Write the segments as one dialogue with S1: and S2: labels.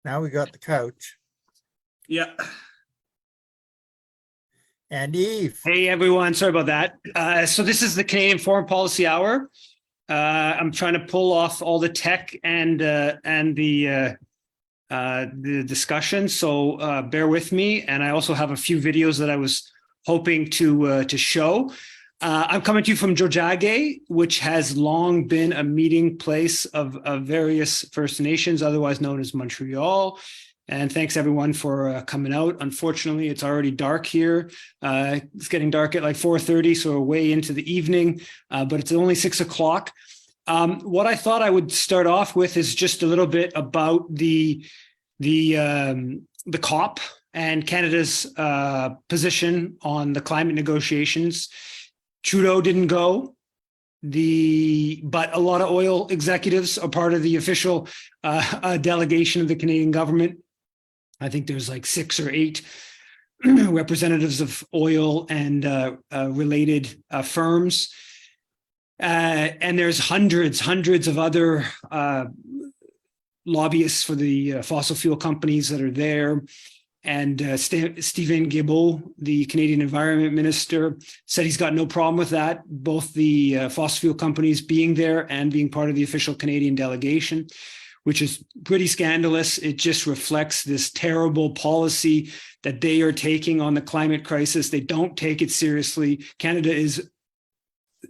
S1: Now we got the couch.
S2: Yeah.
S1: And Eve.
S2: Hey, everyone. Sorry about that. So this is the Canadian Foreign Policy Hour. I'm trying to pull off all the tech and the discussion. So bear with me. And I also have a few videos that I was hoping to show. I'm coming to you from Jojage, which has long been a meeting place of various First Nations, otherwise known as Montreal. And thanks everyone for coming out. Unfortunately, it's already dark here. It's getting dark at like 4:30, so we're way into the evening, but it's only 6 o'clock. What I thought I would start off with is just a little bit about the COP and Canada's position on the climate negotiations. Trudeau didn't go. But a lot of oil executives are part of the official delegation of the Canadian government. I think there's like 6 or 8 representatives of oil and related firms. And there's hundreds of other lobbyists for the fossil fuel companies that are there. And Stephen Guilbeault, the Canadian Environment Minister, said he's got no problem with that, both the fossil fuel companies being there and being part of the official Canadian delegation, which is pretty scandalous. It just reflects this terrible policy that they are taking on the climate crisis. They don't take it seriously. Canada is,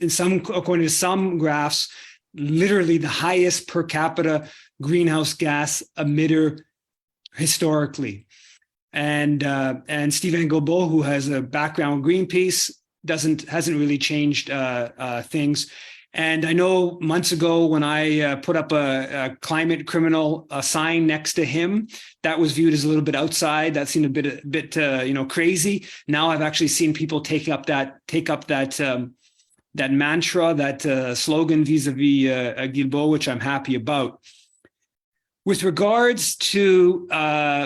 S2: according to some graphs, literally the highest per capita greenhouse gas emitter historically. And Stephen Guilbeault, who has a background in Greenpeace, hasn't really changed things. And I know months ago when I put up a climate criminal sign next to him, that was viewed as a little bit outside. That seemed a bit crazy. Now I've actually seen people take up that mantra, that slogan vis-a-vis Guilbeault, which I'm happy about. With regards to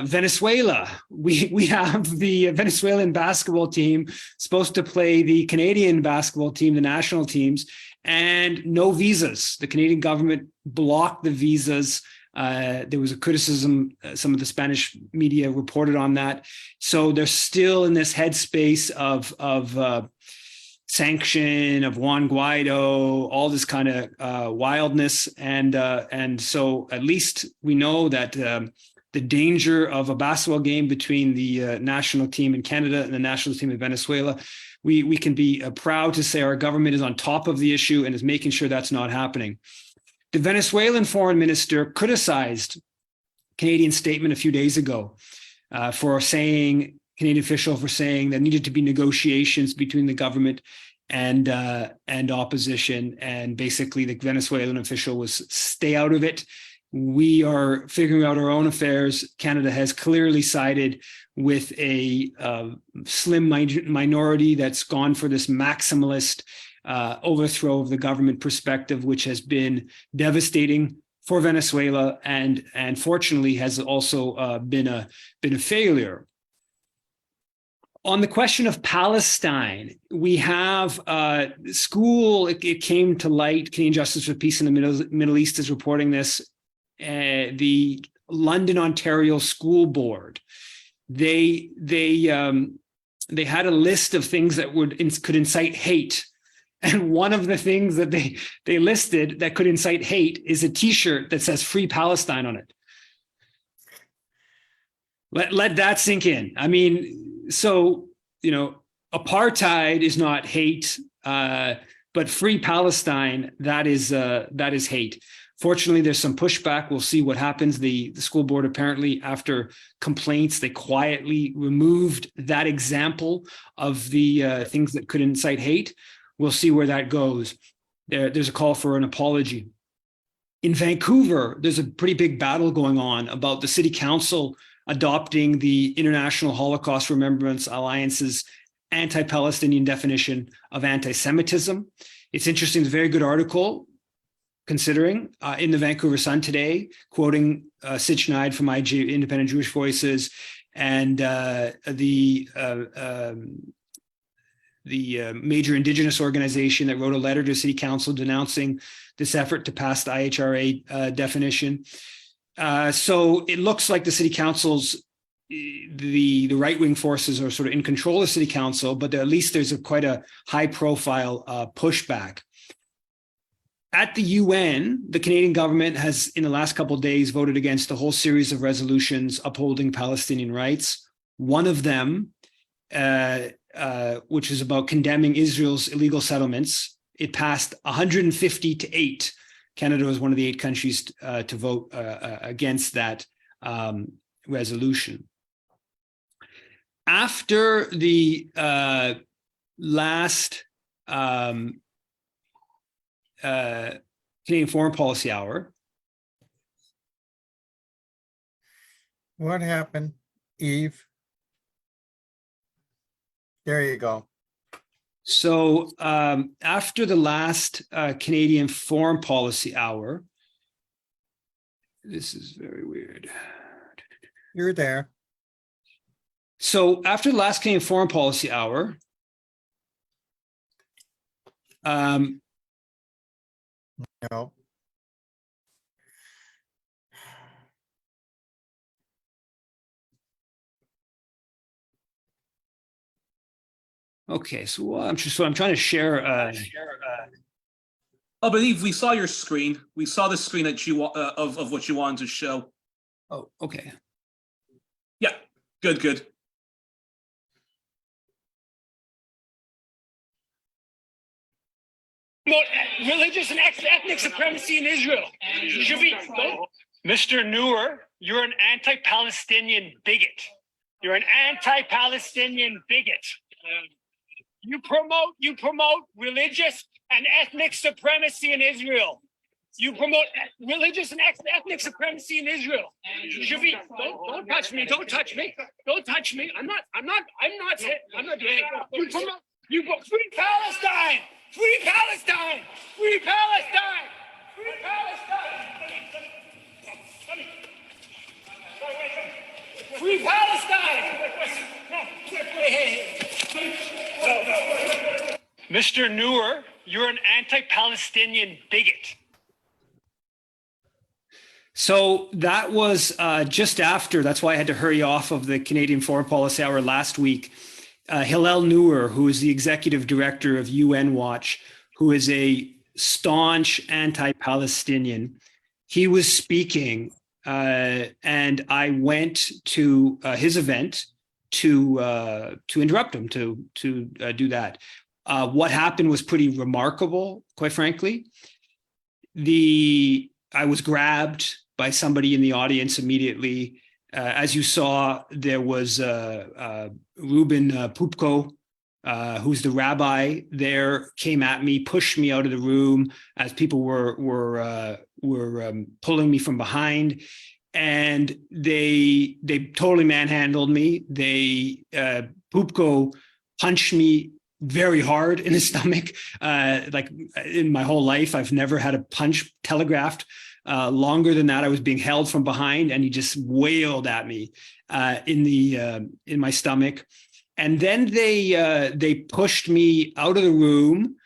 S2: Venezuela, we have the Venezuelan basketball team supposed to play the Canadian basketball team, the national teams, and no visas. The Canadian government blocked the visas. There was a criticism, some of the Spanish media reported on that. So they're still in this headspace of sanction, of Juan Guaido, all this kind of wildness. And so at least we know that the danger of a basketball game between the national team in Canada and the national team in Venezuela, we can be proud to say our government is on top of the issue and is making sure that's not happening. The Venezuelan foreign minister criticized Canadian statement a few days ago Canadian official for saying there needed to be negotiations between the government and opposition. And basically the Venezuelan official was stay out of it. We are figuring out our own affairs. Canada has clearly sided with a slim minority that's gone for this maximalist overthrow of the government perspective, which has been devastating for Venezuela and fortunately has also been a failure. On the question of Palestine, we have school, it came to light, Canadian Justice for Peace in the Middle East is reporting this, the London, Ontario School Board, they had a list of things that could incite hate. And one of the things that they listed that could incite hate is a T-shirt that says Free Palestine on it. Let that sink in. I mean, so, apartheid is not hate, but Free Palestine, that is hate. Fortunately, there's some pushback. We'll see what happens. The school board apparently, after complaints, they quietly removed that example of the things that could incite hate. We'll see where that goes. There's a call for an apology. In Vancouver, there's a pretty big battle going on about the city council adopting the International Holocaust Remembrance Alliance's anti-Palestinian definition of anti-Semitism. It's interesting, it's a very good article, considering, in the Vancouver Sun today, quoting Sid Schneid from Independent Jewish Voices and the major Indigenous organization that wrote a letter to City Council denouncing this effort to pass the IHRA definition. So it looks like the city council's the right-wing forces are sort of in control of city council, but at least there's quite a high-profile pushback. At the UN, the Canadian government has, in the last couple of days, voted against a whole series of resolutions upholding Palestinian rights. One of them, which is about condemning Israel's illegal settlements, it passed 150 to 8. Canada was one of the 8 countries to vote against that resolution. After the last Canadian Foreign Policy Hour.
S1: What happened, Eve? There you go.
S2: So after the last Canadian Foreign Policy Hour, this is very weird.
S1: You're there.
S2: So after the last Canadian Foreign Policy Hour,
S1: No.
S2: okay, so I'm trying to share.
S3: I believe we saw your screen. We saw the screen that you of what you wanted to show.
S2: Oh, okay.
S3: Yeah, good.
S4: Religious and ethnic supremacy in Israel. Should be, Mr. Noor, you're an anti-Palestinian bigot. You're an anti-Palestinian bigot. You promote religious and ethnic supremacy in Israel. You promote religious and ethnic supremacy in Israel. Should be, don't touch me. Don't touch me. Don't touch me. I'm not doing it. You promote free Palestine. Free Palestine! Free Palestine! Free Palestine! Free Palestine! Mr. Noor, you're an anti-Palestinian bigot.
S2: So that was just after, that's why I had to hurry off of the Canadian Foreign Policy Hour last week. Hillel Noor, who is the executive director of UN Watch, who is a staunch anti-Palestinian, he was speaking, and I went to his event to interrupt him to do that. What happened was pretty remarkable, quite frankly. I was grabbed by somebody in the audience immediately. As you saw, there was Ruben Pupko, who's the rabbi there, came at me, pushed me out of the room as people were pulling me from behind, and they totally manhandled me. Pupko punched me very hard in the stomach. Like in my whole life, I've never had a punch telegraphed longer than that. I was being held from behind, and he just wailed at me in my stomach. And then they pushed me out of the room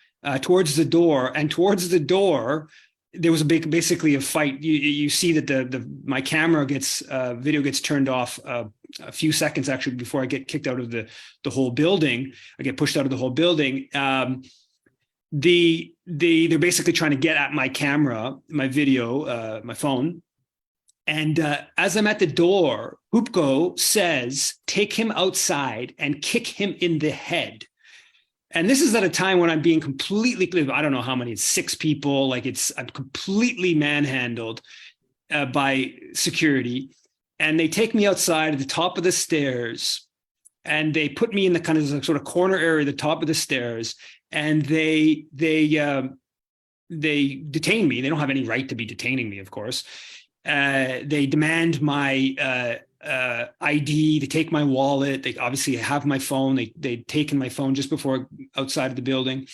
S2: towards the door, and towards the door there was basically a fight. You see that my camera video gets turned off a few seconds actually before I get kicked out of the whole building. I get pushed out of the whole building. They're basically trying to get at my camera, my video, my phone. And as I'm at the door, Pupko says, "Take him outside and kick him in the head." And this is at a time when I'm being completely, I don't know how many, it's 6 people, like I'm completely manhandled by security. And they take me outside at the top of the stairs, and they put me in the kind of sort of corner area at the top of the stairs. And they detain me. They don't have any right to be detaining me, of course. They demand my ID. They take my wallet. They obviously have my phone. They'd taken my phone just before outside of the building.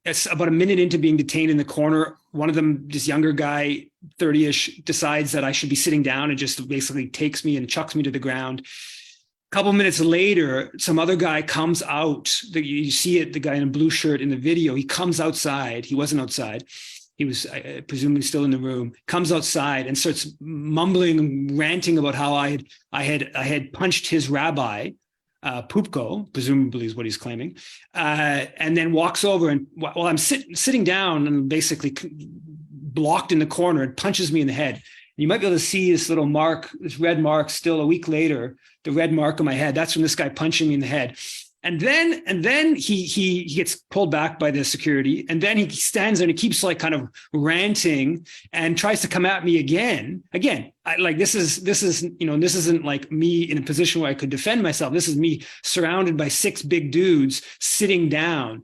S2: It's about a minute into being detained in the corner, one of them, this younger guy, 30-ish, decides that I should be sitting down and just basically takes me and chucks me to the ground. A couple minutes later, some other guy comes out. You see it, the guy in a blue shirt in the video. He comes outside. He wasn't outside. he was presumably still in the room, comes outside and starts mumbling and ranting about how I had punched his rabbi, Pupko, presumably is what he's claiming, and then walks over and while I'm sitting down and basically blocked in the corner and punches me in the head. You might be able to see this little mark, this red mark still a week later, the red mark on my head. That's from this guy punching me in the head. And then he gets pulled back by the security, and then he stands there and he keeps like kind of ranting and tries to come at me again. This isn't like me in a position where I could defend myself. This is me surrounded by 6 big dudes sitting down.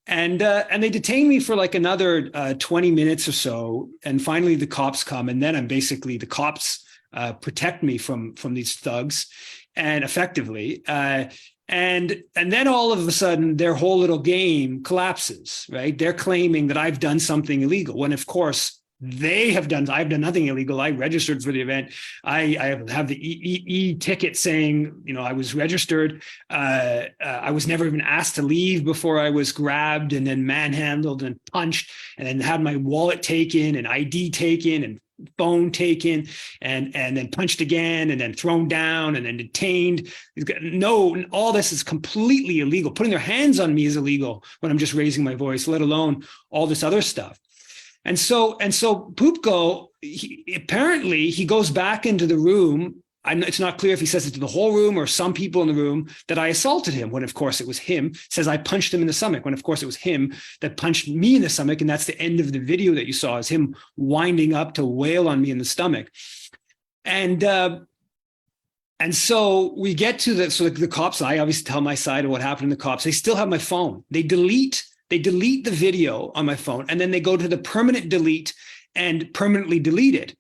S2: And they detain me for like another 20 minutes or so. And finally the cops come, and then the cops protect me from these thugs, and effectively, and then all of a sudden their whole little game collapses, right? They're claiming that I've done something illegal, when of course I've done nothing illegal. I registered for the event. I have the e-ticket saying, I was registered. I was never even asked to leave before I was grabbed and then manhandled and punched, and then had my wallet taken and ID taken and phone taken, and then punched again, and then thrown down, and then detained. All this is completely illegal. Putting their hands on me is illegal when I'm just raising my voice, let alone all this other stuff. And so Pupko, he goes back into the room. It's not clear if he says it to the whole room or some people in the room, that I assaulted him, when of course it was him. Says I punched him in the stomach, when of course it was him that punched me in the stomach. And that's the end of the video that you saw, is him winding up to wail on me in the stomach. And so we get to the cops. I obviously tell my side of what happened to the cops. They still have my phone. They delete the video on my phone, and then they go to the permanent delete and permanently delete it.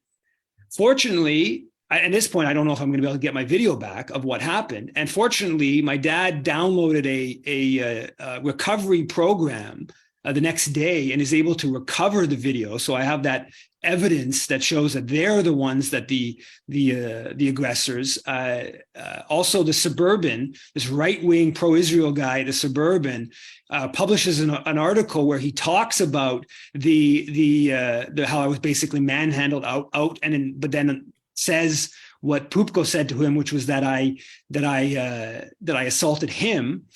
S2: Fortunately, at this point, I don't know if I'm going to be able to get my video back of what happened. And fortunately, my dad downloaded a recovery program the next day and is able to recover the video. So I have that evidence that shows that they're the ones that the aggressors. Also, the Suburban, this right-wing pro-Israel guy, the Suburban, publishes an article where he talks about the how I was basically manhandled out, but then says what Pupko said to him, which was that I assaulted him.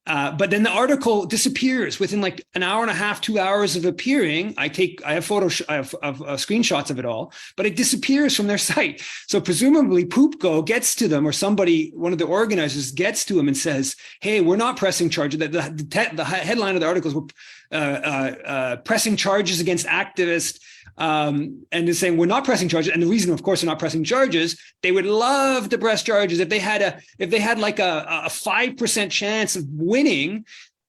S2: But then the article disappears within like an hour and a half, 2 hours of appearing. I have photos, I have screenshots of it all, but it disappears from their site. So presumably Pupko gets to them, or somebody, one of the organizers gets to him and says, "Hey, we're not pressing charges." The headline of the article is pressing charges against activists. And they're saying we're not pressing charges, and the reason, of course, they're not pressing charges, they would love to press charges if they had like a 5% chance of winning.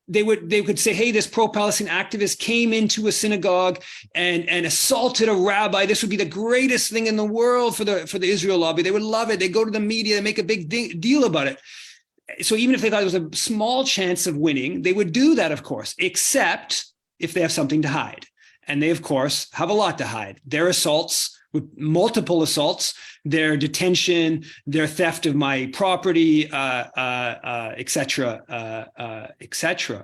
S2: They could say, "Hey, this pro-Palestinian activist came into a synagogue and assaulted a rabbi. This would be the greatest thing in the world for the Israel lobby. They would love it. They go to the media, they make a big deal about it." So even if they thought there was a small chance of winning, they would do that, of course, except if they have something to hide. And they, of course, have a lot to hide. Their assaults, multiple assaults, their detention, their theft of my property, et cetera, et cetera.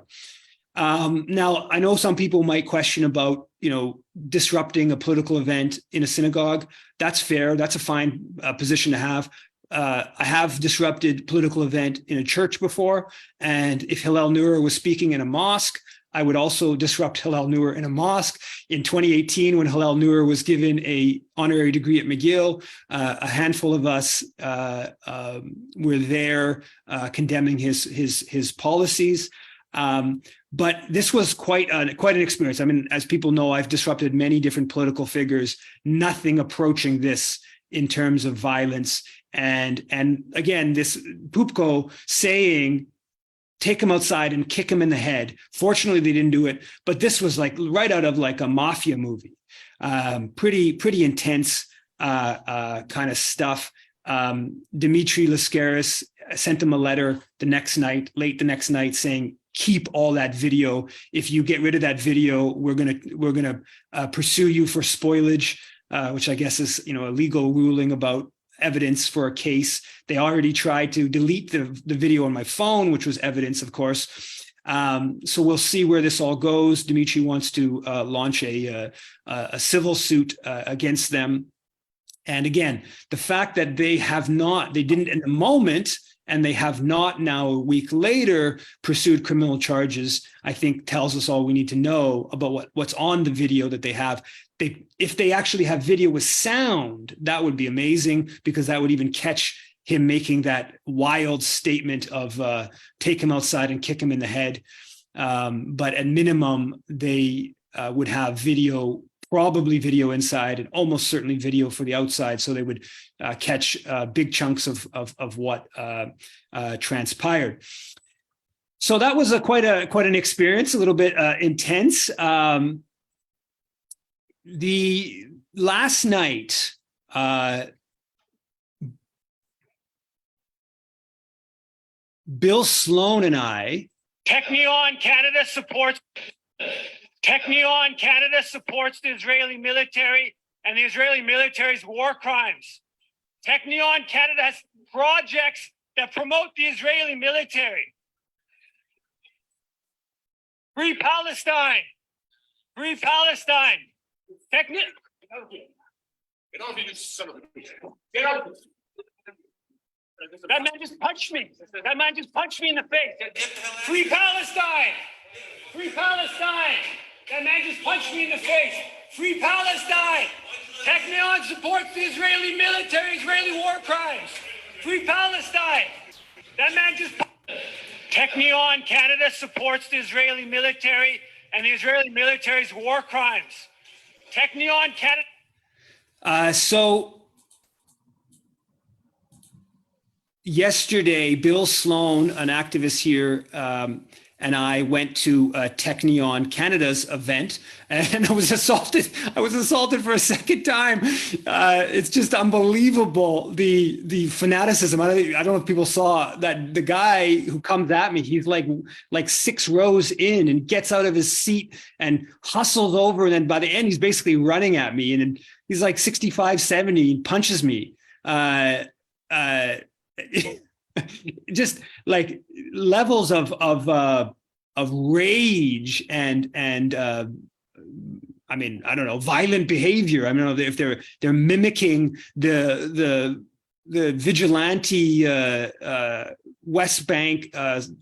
S2: Now, I know some people might question about, disrupting a political event in a synagogue. That's fair. That's a fine position to have. I have disrupted political event in a church before. And if Hillel Neuer was speaking in a mosque, I would also disrupt Hillel Neuer in a mosque. In 2018, when Hillel Neuer was given an honorary degree at McGill, a handful of us were there condemning his policies. But this was quite an experience. I mean, as people know, I've disrupted many different political figures, nothing approaching this in terms of violence. And again, this Pupko saying, "Take him outside and kick him in the head." Fortunately, they didn't do it, but this was like right out of like a mafia movie. Pretty intense kind of stuff. Dimitri Lascaris sent him a letter late the next night, saying, "Keep all that video. If you get rid of that video, we're gonna pursue you for spoilage," which I guess is a legal ruling about evidence for a case. They already tried to delete the video on my phone, which was evidence, of course. So we'll see where this all goes. Dmitry wants to launch a civil suit against them. And again, the fact that they didn't in the moment, and they have not now a week later pursued criminal charges, I think tells us all we need to know about what's on the video that they have. If they actually have video with sound, that would be amazing, because that would even catch him making that wild statement of take him outside and kick him in the head. But at minimum, they would have video, probably video inside, and almost certainly video for the outside, so they would catch big chunks of what transpired. So that was quite an experience, a little bit intense. The last night, Bill Sloan and I.
S4: Technion Canada supports the Israeli military and the Israeli military's war crimes. Technion Canada has projects that promote the Israeli military. Free Palestine. Free Palestine.
S3: Get off, you son of a bitch. Get off.
S4: That man just punched me. That man just punched me in the face. Free Palestine. Free Palestine. That man just punched me in the face. Free Palestine. Technion supports the Israeli military, Israeli war crimes. Free Palestine. That man just... Technion Canada supports the Israeli military and the Israeli military's war crimes. Technion Canada...
S2: So yesterday, Bill Sloan, an activist here, and I went to Technion Canada's event, and I was assaulted. I was assaulted for a second time. It's just unbelievable, the fanaticism. I don't know if people saw that. The guy who comes at me, he's like 6 rows in and gets out of his seat and hustles over. And then by the end, he's basically running at me. And he's like 65, 70 and punches me. Just like levels of rage and I mean, I don't know, violent behavior. I don't know if they're mimicking the vigilante West Bank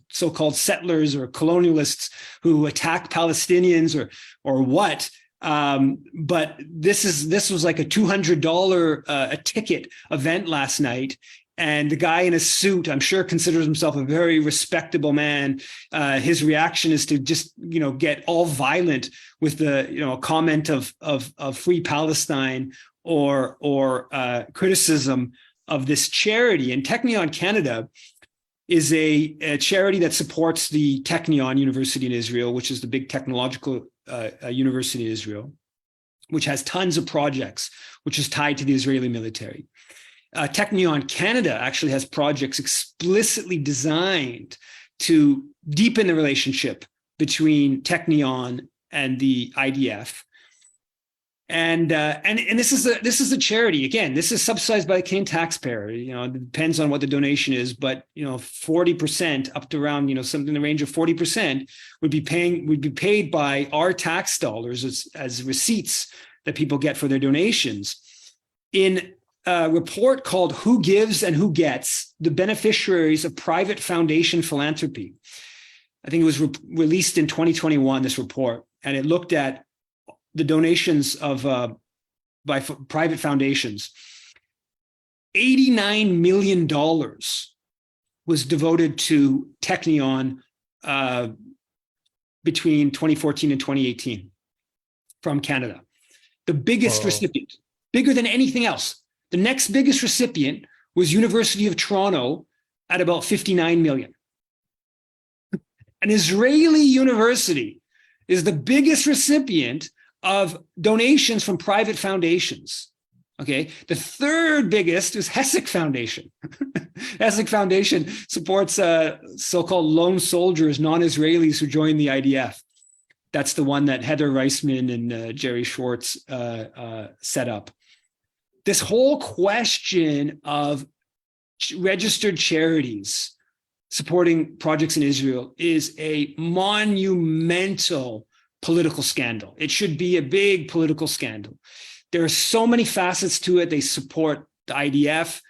S2: so-called settlers or colonialists who attack Palestinians or what. But this was like a $200 a ticket event last night. And the guy in a suit, I'm sure, considers himself a very respectable man. His reaction is to just, get all violent with the, a comment of Free Palestine or criticism of this charity. And Technion Canada is a charity that supports the Technion University in Israel, which is the big technological university in Israel, which has tons of projects, which is tied to the Israeli military. Technion Canada actually has projects explicitly designed to deepen the relationship between Technion and the IDF. And this is a charity. Again, this is subsidized by the Canadian taxpayer. It depends on what the donation is, but 40% up to around something in the range of 40% would be paid by our tax dollars as receipts that people get for their donations. In a report called Who Gives and Who Gets? The Beneficiaries of Private Foundation Philanthropy. I think it was released in 2021, this report, and it looked at the donations of by private foundations. $89 million was devoted to Technion between 2014 and 2018 from Canada. The biggest recipient, bigger than anything else. The next biggest recipient was University of Toronto at about 59 million. An Israeli university is the biggest recipient of donations from private foundations. Okay, the third biggest is Hesek Foundation. Hesek Foundation supports so-called lone soldiers, non-Israelis who join the IDF. That's the one that Heather Reisman and Jerry Schwartz set up. This whole question of registered charities supporting projects in Israel is a monumental political scandal. It should be a big political scandal. There are so many facets to it. They support the IDF,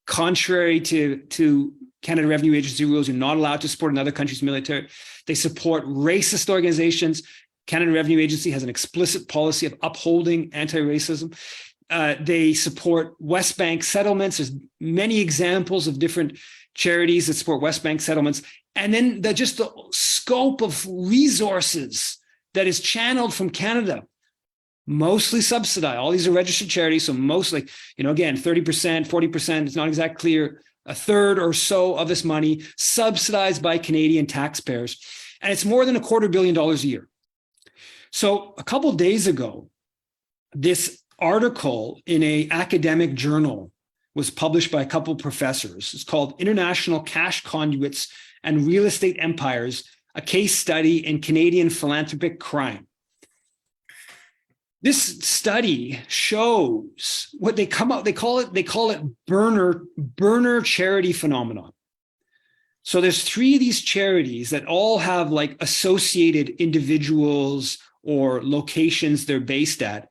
S2: contrary to Canada Revenue Agency rules. You're not allowed to support another country's military. They support racist organizations. Canada Revenue Agency has an explicit policy of upholding anti-racism. They support West Bank settlements. There's many examples of different charities that support West Bank settlements. And then just the scope of resources that is channeled from Canada, mostly subsidized. All these are registered charities, so mostly, again, 30%, 40%, it's not exactly clear, a third or so of this money subsidized by Canadian taxpayers. And it's more than $250 million a year. So a couple of days ago, this article in an academic journal was published by a couple of professors. It's called International Cash Conduits and Real Estate Empires, a case study in Canadian philanthropic crime. This study shows what they call it burner charity phenomenon. So there's 3 of these charities that all have like associated individuals or locations they're based at,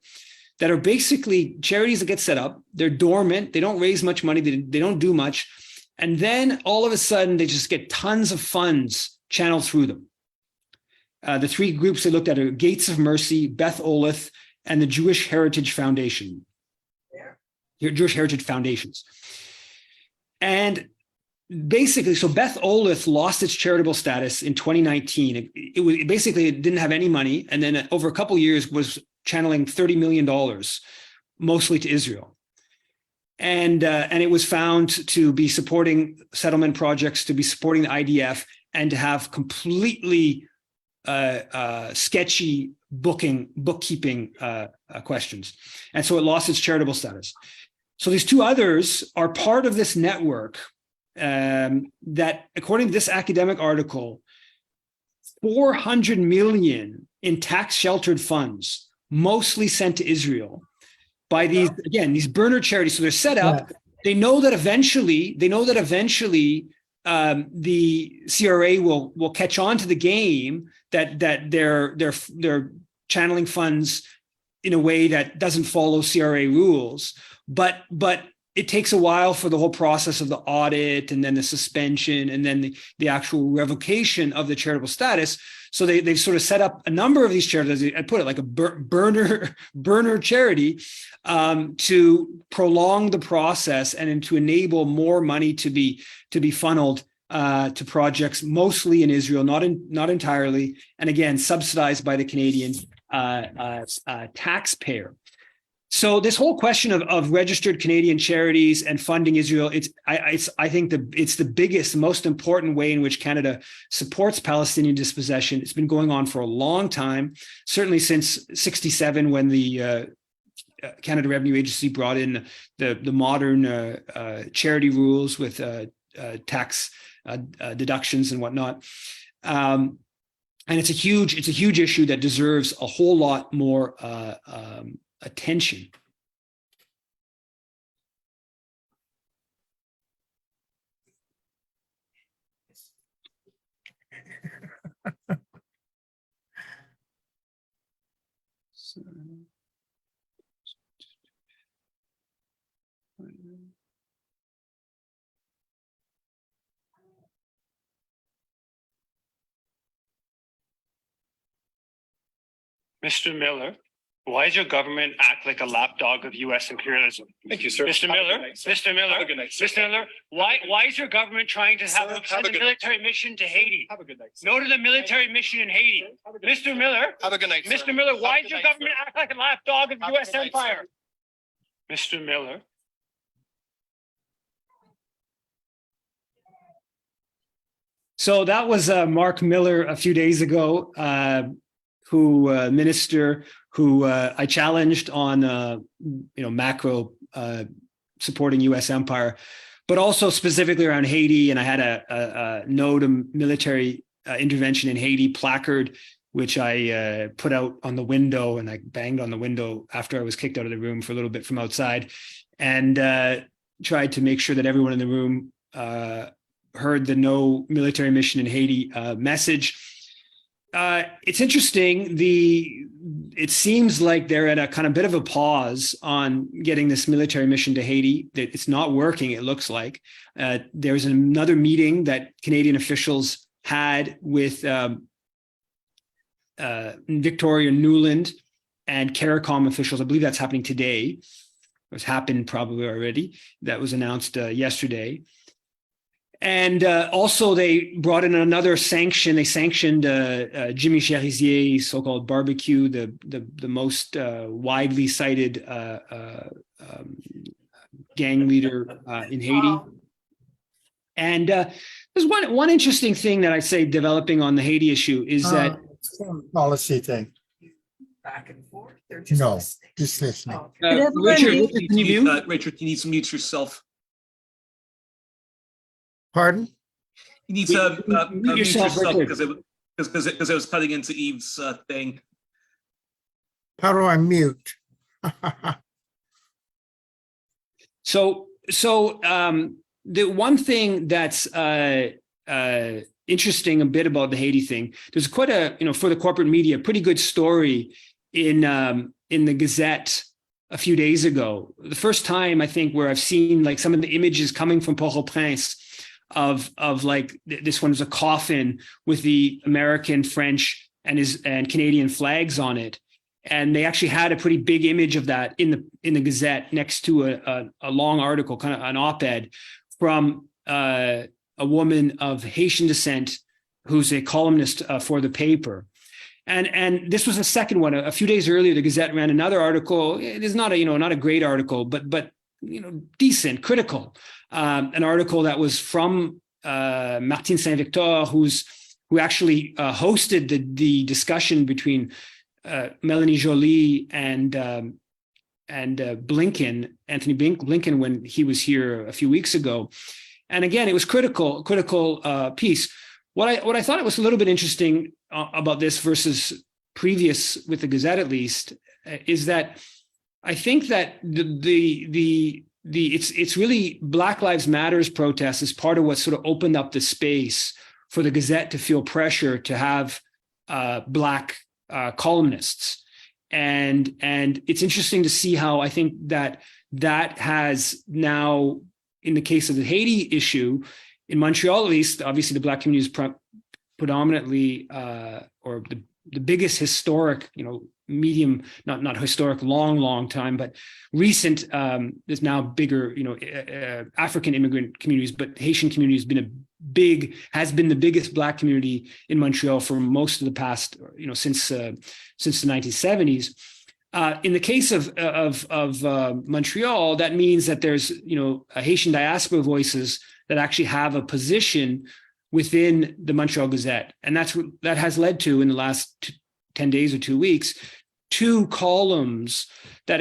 S2: that are basically charities that get set up. They're dormant. They don't raise much money. They don't do much. And then all of a sudden, they just get tons of funds channeled through them. The 3 groups they looked at are Gates of Mercy, Beth Olith, and the Jewish Heritage Foundation. Jewish Heritage Foundations. And basically, so Beth Olith lost its charitable status in 2019. It basically didn't have any money. And then over a couple of years was channeling $30 million, mostly to Israel. And it was found to be supporting settlement projects, to be supporting the IDF, and to have completely sketchy bookkeeping questions. And so it lost its charitable status. So these 2 others are part of this network that, according to this academic article, 400 million in tax-sheltered funds, mostly sent to Israel by these burner charities. So they're set up. They know that eventually the CRA will catch on to the game, that they're channeling funds in a way that doesn't follow CRA rules. But it takes a while for the whole process of the audit, and then the suspension, and then the actual revocation of the charitable status. So they've sort of set up a number of these charities, I put it like a burner charity, to prolong the process and to enable more money to be funneled to projects mostly in Israel, not entirely, and again subsidized by the Canadian taxpayer. So this whole question of registered Canadian charities and funding Israel, I think it's the biggest, most important way in which Canada supports Palestinian dispossession. It's been going on for a long time, certainly since '67, when the Canada Revenue Agency brought in the modern charity rules with tax deductions and whatnot. And it's a huge issue that deserves a whole lot more attention.
S4: Mr. Miller, why does your government act like a lapdog of U.S. imperialism?
S5: Thank you, sir.
S4: Mr.
S5: Have a
S4: Miller,
S5: good night, sir.
S4: Mr. Miller,
S5: Have a good night, sir.
S4: Mr. Miller, why is your government trying to send
S5: have a
S4: a
S5: good-
S4: military mission to Haiti?
S5: Have a good night, sir.
S4: No to the military mission in Haiti.
S5: Have a good night.
S4: Mr. Miller,
S5: Have a good night, sir.
S4: Mr. Miller,
S5: Have
S4: why
S5: a
S4: does
S5: good
S4: your
S5: night,
S4: government
S5: sir.
S4: act like a lapdog of
S5: Have a
S4: U.S.
S5: good night, sir.
S4: empire? Mr. Miller.
S2: So that was Mark Miller a few days ago, minister who I challenged on macro supporting U.S. empire, but also specifically around Haiti. And I had a no to military intervention in Haiti placard, which I put out on the window, and I banged on the window after I was kicked out of the room for a little bit from outside, and tried to make sure that everyone in the room heard the no military mission in Haiti message. It's interesting. It seems like they're at a kind of bit of a pause on getting this military mission to Haiti. That it's not working, it looks like. There's another meeting that Canadian officials had with Victoria Nuland and CARICOM officials. I believe that's happening today. It's happened probably already. That was announced yesterday. And also they brought in another sanction. They sanctioned Jimmy Cherizier's so-called barbecue, the most widely cited gang leader in Haiti. And there's one interesting thing that I'd say developing on the Haiti issue is that
S1: Policy thing.
S5: Back and forth. They're
S1: No,
S5: listening.
S1: just listening.
S5: Oh,
S2: Richard, can you mute?
S3: Richard, you need to mute yourself.
S1: Pardon?
S3: You need to mute yourself
S2: Richard.
S3: because it was cutting into Eve's thing.
S1: How do I mute?
S2: So the one thing that's interesting a bit about the Haiti thing, there's quite a, for the corporate media, pretty good story in the Gazette a few days ago. The first time I think where I've seen like some of the images coming from Port-au-Prince of like this one was a coffin with the American, French, and Canadian flags on it. And they actually had a pretty big image of that in the Gazette next to a long article, kind of an op-ed from a woman of Haitian descent who's a columnist for the paper. And this was the second one. A few days earlier, the Gazette ran another article. It is not a great article, but decent, critical. An article that was from Martine Saint-Victor, who actually hosted the discussion between Melanie Joly and Blinken, Anthony Blinken, when he was here a few weeks ago. And again, it was critical piece. What I thought it was a little bit interesting about this versus previous with the Gazette, at least, is that I think that it's really Black Lives Matters protests is part of what sort of opened up the space for the Gazette to feel pressure to have Black columnists. And it's interesting to see how I think that has now, in the case of the Haiti issue, in Montreal at least, obviously the Black community is predominantly, or the biggest historic, medium, not historic, long time, but recent, there's now bigger, African immigrant communities, but Haitian community has been the biggest Black community in Montreal for most of the past, since the 1970s. In the case of Montreal, that means that there's, Haitian diaspora voices that actually have a position within the Montreal Gazette. And that has led to, in the last 10 days or 2 weeks, 2 columns that,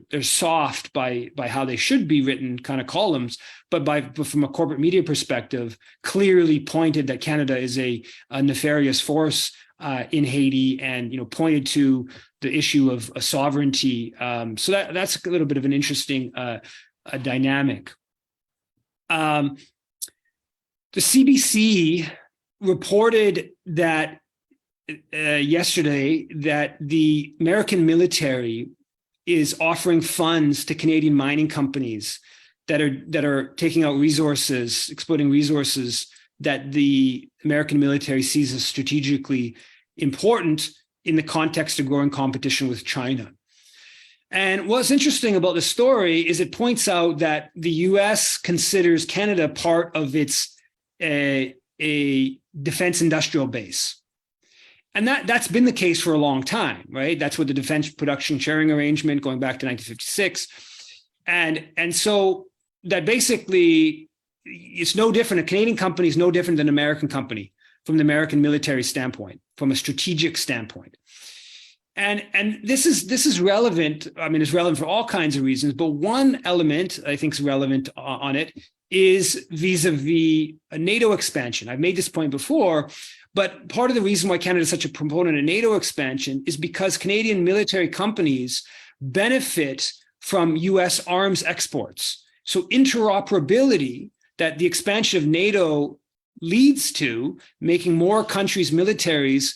S2: they're soft by how they should be written kind of columns, but from a corporate media perspective, clearly pointed that Canada is a nefarious force in Haiti, and pointed to the issue of sovereignty. So that's a little bit of an interesting dynamic. The CBC reported that yesterday that the American military is offering funds to Canadian mining companies that are taking out resources, exploiting resources that the American military sees as strategically important in the context of growing competition with China. And what's interesting about the story is it points out that the US considers Canada part of its a defense industrial base. And that's been the case for a long time, right? That's what the Defense Production Sharing Arrangement going back to 1956. And so that basically, it's no different. A Canadian company is no different than an American company from the American military standpoint, from a strategic standpoint. And this is relevant. I mean, it's relevant for all kinds of reasons, but one element I think is relevant on it is vis-a-vis a NATO expansion. I've made this point before, but part of the reason why Canada is such a proponent of NATO expansion is because Canadian military companies benefit from US arms exports. So interoperability that the expansion of NATO leads to making more countries' militaries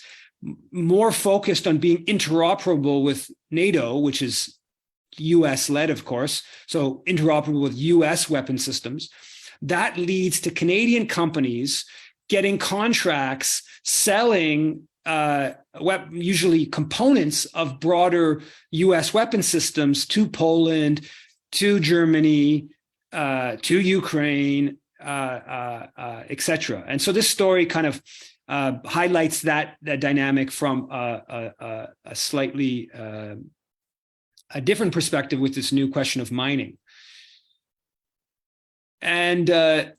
S2: more focused on being interoperable with NATO, which is US led, of course, so interoperable with US weapon systems. That leads to Canadian companies getting contracts selling usually components of broader US weapon systems to Poland, to Germany, to Ukraine, etc. And so this story kind of highlights that dynamic from a slightly a different perspective with this new question of mining. And
S4: Mr.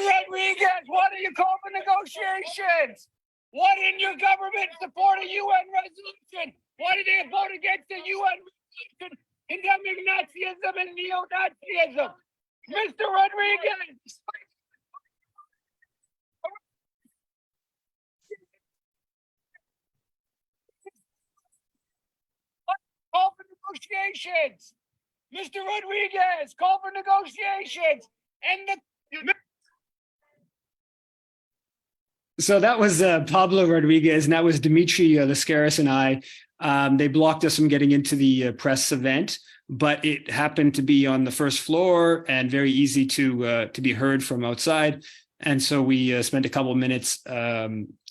S4: Rodriguez, why do you call for negotiations? Why didn't your government support a UN resolution? Why did they vote against the UN resolution condemning Nazism and neo-Nazism? Mr. Rodriguez! Call for negotiations! Mr. Rodriguez, call for negotiations! And the
S2: so that was Pablo Rodriguez, and that was Dimitri Lascaris and I. They blocked us from getting into the press event, but it happened to be on the first floor and very easy to be heard from outside. And so we spent a couple of minutes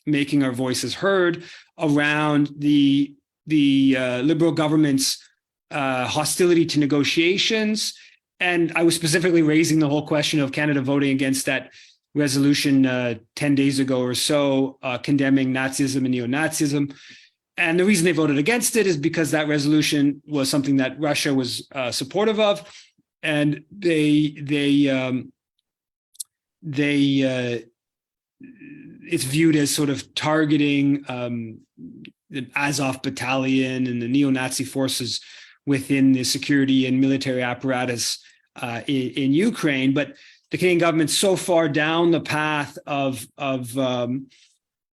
S2: making our voices heard around the Liberal government's hostility to negotiations. And I was specifically raising the whole question of Canada voting against that resolution 10 days ago or so, condemning Nazism and neo-Nazism. And the reason they voted against it is because that resolution was something that Russia was supportive of, and it's viewed as sort of targeting the Azov battalion and the neo-Nazi forces within the security and military apparatus in Ukraine. But the Canadian government's so far down the path of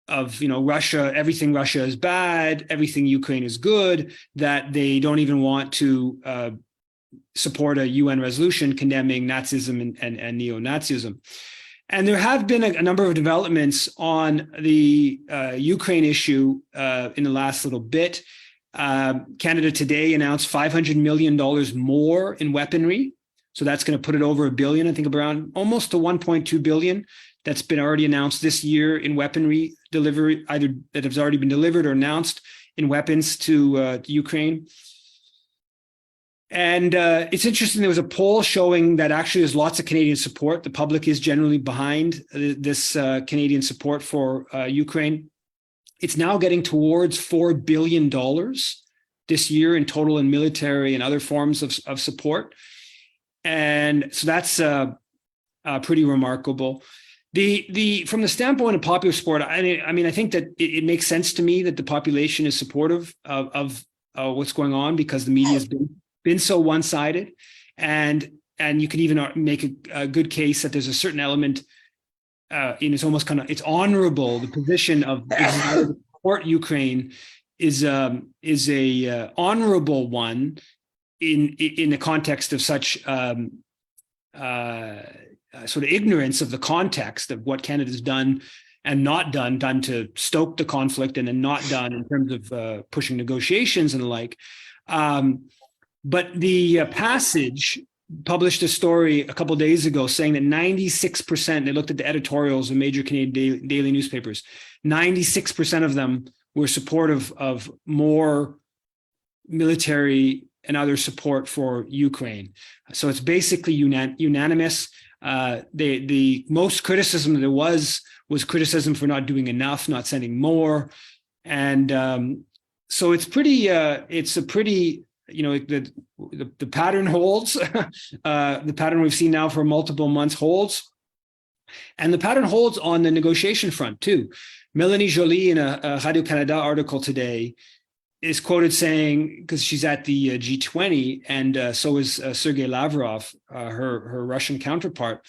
S2: Russia, everything Russia is bad, everything Ukraine is good, that they don't even want to support a UN resolution condemning Nazism and neo-Nazism. And there have been a number of developments on the Ukraine issue in the last little bit. Canada today announced $500 million more in weaponry. So that's going to put it over $1 billion, I think around almost to $1.2 billion. That's been already announced this year in weaponry delivery, either that has already been delivered or announced in weapons to Ukraine. And it's interesting, there was a poll showing that actually there's lots of Canadian support. The public is generally behind this Canadian support for Ukraine. It's now getting towards $4 billion this year in total in military and other forms of support. And so that's pretty remarkable. From the standpoint of popular support, I mean, I think that it makes sense to me that the population is supportive of what's going on, because the media has been so one-sided, and you can even make a good case that there's a certain element, it's almost kind of, it's honorable. The position of support Ukraine is a honorable one in the context of such sort of ignorance of the context of what Canada's done and not done to stoke the conflict, and then not done in terms of pushing negotiations and the like. But the Passage published a story a couple of days ago saying that 96%, they looked at the editorials of major Canadian daily newspapers, 96% of them were supportive of more military and other support for Ukraine. So it's basically unanimous. The most criticism there was criticism for not doing enough, not sending more. And so it's pretty, it's a pretty, the pattern holds. The pattern we've seen now for multiple months holds. And the pattern holds on the negotiation front too. Mélanie Joly in a Radio-Canada article today is quoted saying, because she's at the G20, and so is Sergei Lavrov, her Russian counterpart.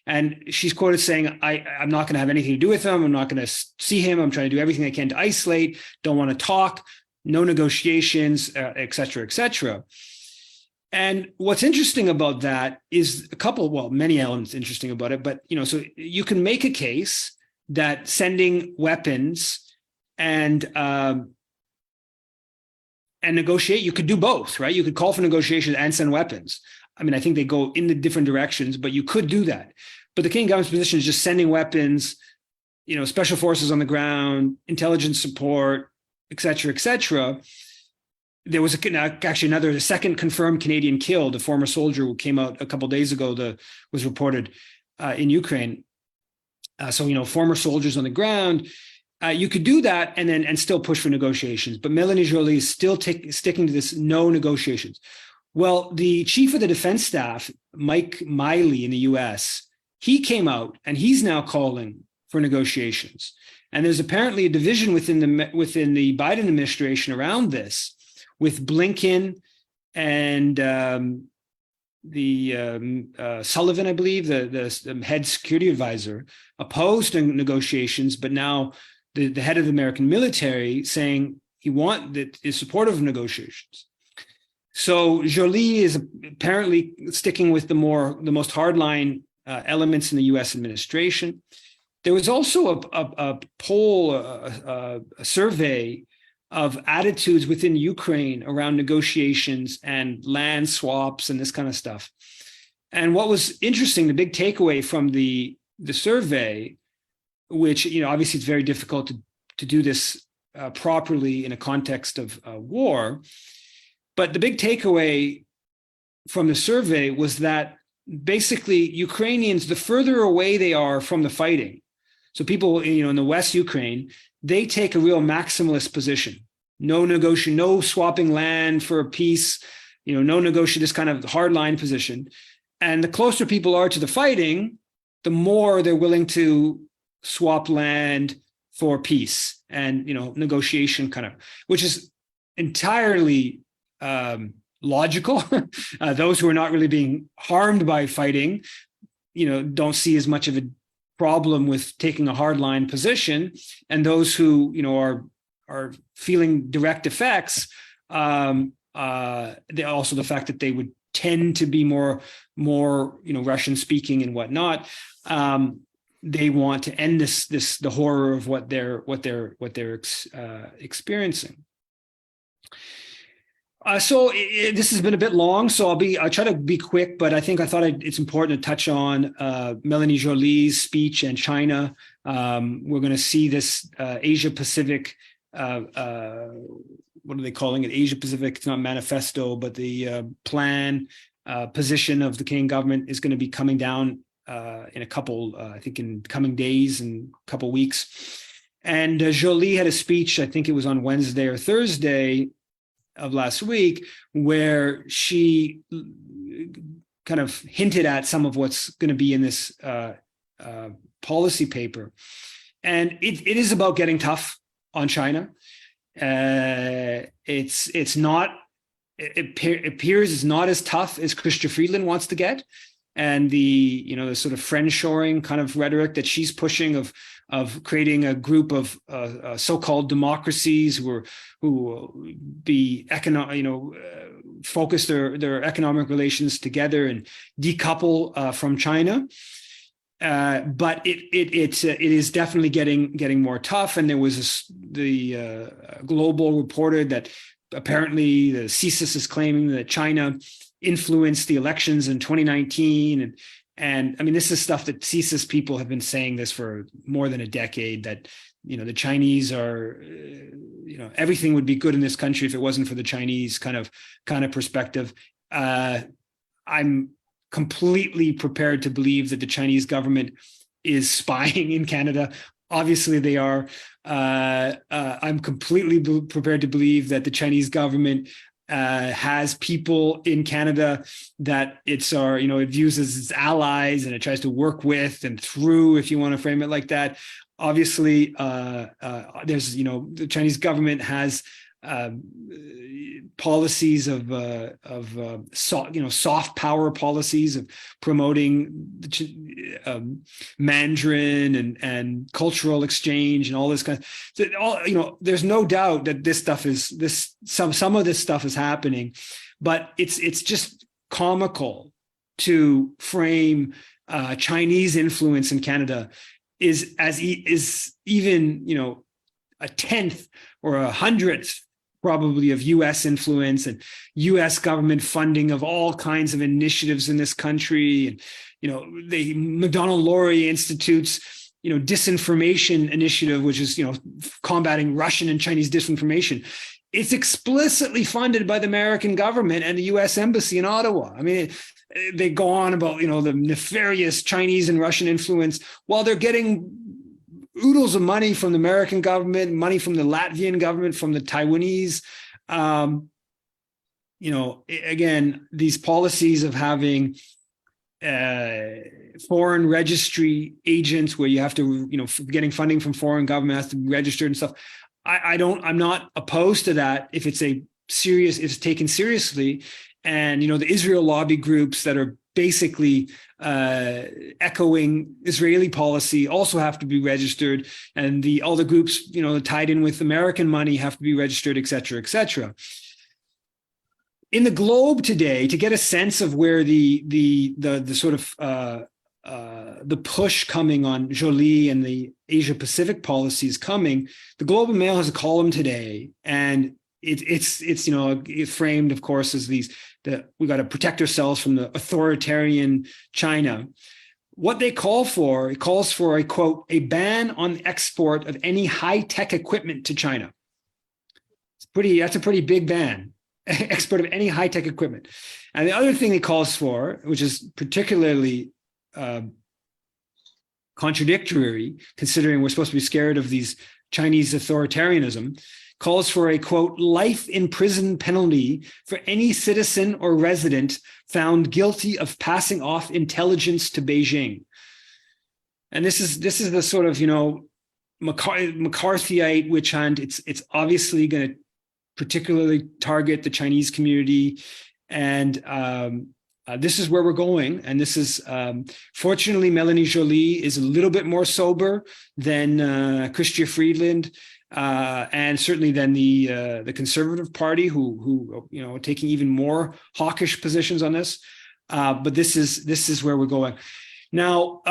S2: And she's quoted saying, I'm not going to have anything to do with him. I'm not going to see him. I'm trying to do everything I can to isolate, don't want to talk, no negotiations, et cetera, et cetera. And what's interesting about that is many elements interesting about it, but, so you can make a case that sending weapons and negotiate, you could do both, right? You could call for negotiations and send weapons. I mean, I think they go in the different directions, but you could do that. But the Canadian government's position is just sending weapons, special forces on the ground, intelligence support, et cetera, et cetera. There was the second confirmed Canadian killed, a former soldier who came out a couple of days ago, was reported in Ukraine. So, former soldiers on the ground. You could do that and still push for negotiations. But Melanie Joly is still sticking to this no negotiations. Well, the chief of the defense staff, Mike Miley in the US, he came out and he's now calling for negotiations. And there's apparently a division within the Biden administration around this, with Blinken and Sullivan, I believe, the head security advisor, opposed to negotiations, but now the head of the American military saying is supportive of negotiations. So Joly is apparently sticking with the most hardline elements in the U.S. administration. There was also a poll, a survey of attitudes within Ukraine around negotiations and land swaps and this kind of stuff. And what was interesting, the big takeaway from the survey, which, obviously it's very difficult to do this properly in a context of war, but the big takeaway from the survey was that basically Ukrainians, the further away they are from the fighting, so people, in the West Ukraine, they take a real maximalist position. No negotiation, no swapping land for peace, no negotiation, this kind of hardline position. And the closer people are to the fighting, the more they're willing to swap land for peace and, negotiation kind of, which is entirely logical. Those who are not really being harmed by fighting, don't see as much of a problem with taking a hardline position, and those who are feeling direct effects, also the fact that they would tend to be more Russian speaking and whatnot. They want to end the horror of what they're experiencing. So this has been a bit long, so I'll try to be quick, but I thought it's important to touch on Melanie Joly's speech and China. We're going to see this Asia Pacific, what are they calling it? Asia Pacific, it's not manifesto, but the plan position of the Canadian government is going to be coming down in a couple, I think in coming days and a couple weeks. And Joly had a speech, I think it was on Wednesday or Thursday of last week, where she kind of hinted at some of what's going to be in this policy paper. And it is about getting tough on China. It appears it's not as tough as Chrystia Freeland wants to get. And the sort of friend-shoring kind of rhetoric that she's pushing of creating a group of so-called democracies who will be focus their economic relations together and decouple from China. But it is definitely getting more tough. And there was the Global reported that apparently the CSIS is claiming that China influenced the elections in 2019. And I mean, this is stuff that CSIS people have been saying this for more than a decade, that, the Chinese are, everything would be good in this country if it wasn't for the Chinese kind of perspective. I'm completely prepared to believe that the Chinese government is spying in Canada. Obviously they are. I'm completely prepared to believe that the Chinese government has people in Canada that it views as its allies, and it tries to work with and through, if you want to frame it like that. Obviously, there's, the Chinese government has policies of soft power policies of promoting Mandarin and cultural exchange and all this kind of, there's no doubt that some of this stuff is happening, but it's just comical to frame Chinese influence in Canada is even a tenth or a hundredth probably of U.S. influence and U.S. government funding of all kinds of initiatives in this country, and the Macdonald-Laurier Institute's disinformation initiative, which is combating Russian and Chinese disinformation. It's explicitly funded by the American government and the U.S. Embassy in Ottawa. I mean, they go on about the nefarious Chinese and Russian influence while they're getting oodles of money from the American government, money from the Latvian government, from the Taiwanese. Again, these policies of having foreign registry agents where you have to, getting funding from foreign government has to be registered and stuff. I'm not opposed to that if it's taken seriously. And, the Israel lobby groups that are basically echoing Israeli policy also have to be registered, and all the groups tied in with American money have to be registered, et cetera, et cetera. In the Globe today, to get a sense of where the sort of the push coming on Joly and the Asia Pacific policy is coming, the Globe and Mail has a column today, and it's framed, of course, as that we got to protect ourselves from the authoritarian China. What they calls for a quote, a ban on the export of any high-tech equipment to China. That's a pretty big ban, export of any high-tech equipment. And the other thing it calls for, which is particularly contradictory, considering we're supposed to be scared of these Chinese authoritarianism, calls for a, quote, life in prison penalty for any citizen or resident found guilty of passing off intelligence to Beijing. And this is the sort of, McCarthyite witch hunt. It's obviously going to particularly target the Chinese community. And this is where we're going. And this is, fortunately, Melanie Joly is a little bit more sober than Chrystia Freeland. And certainly then the Conservative Party, who are taking even more hawkish positions on this. But this is where we're going now.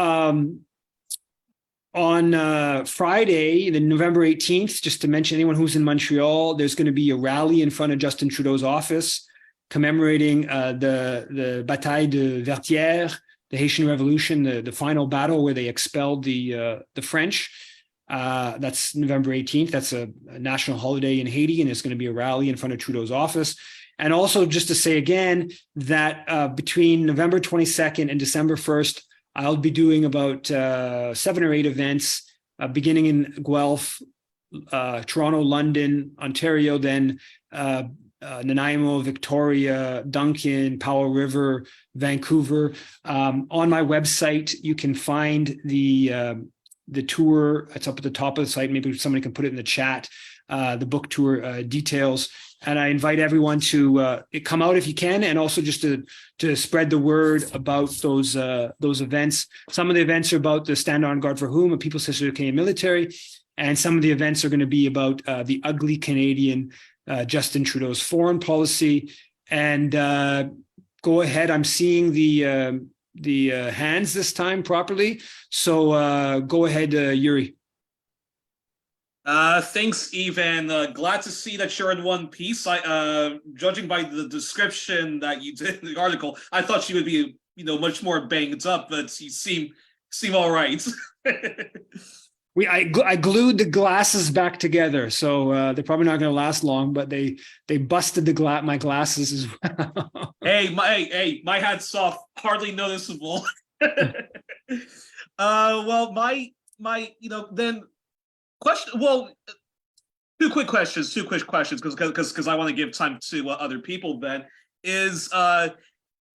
S2: On Friday, the November 18th, just to mention anyone who's in Montreal, there's going to be a rally in front of Justin Trudeau's office commemorating the Bataille de Vertières, the Haitian Revolution, the final battle where they expelled the French. That's November 18th. That's a national holiday in Haiti, and there's going to be a rally in front of Trudeau's office. And also just to say again that between November 22nd and December 1st, I'll be doing about 7 or 8 events, beginning in Guelph, Toronto, London, Ontario, then Nanaimo, Victoria, Duncan, Powell River, Vancouver. On my website, you can find the tour. It's up at the top of the site. Maybe somebody can put it in the chat, the book tour details. And I invite everyone to come out if you can, and also just to spread the word about those events. Some of the events are about the Stand On Guard for Whom, a People's History of Canadian Military, and some of the events are going to be about the ugly Canadian, Justin Trudeau's foreign policy. And go ahead. I'm seeing the hands this time properly. So go ahead, Yuri.
S3: Thanks, Evan. Glad to see that you're in one piece. Judging by the description that you did in the article, I thought she would be, much more banged up, but you seem all right.
S2: I glued the glasses back together, so they're probably not going to last long. But they busted my glasses as well.
S3: Hey, my hat's off. Hardly noticeable. Well, my then. Question. Well, two quick questions because I want to give time to other people. Then is on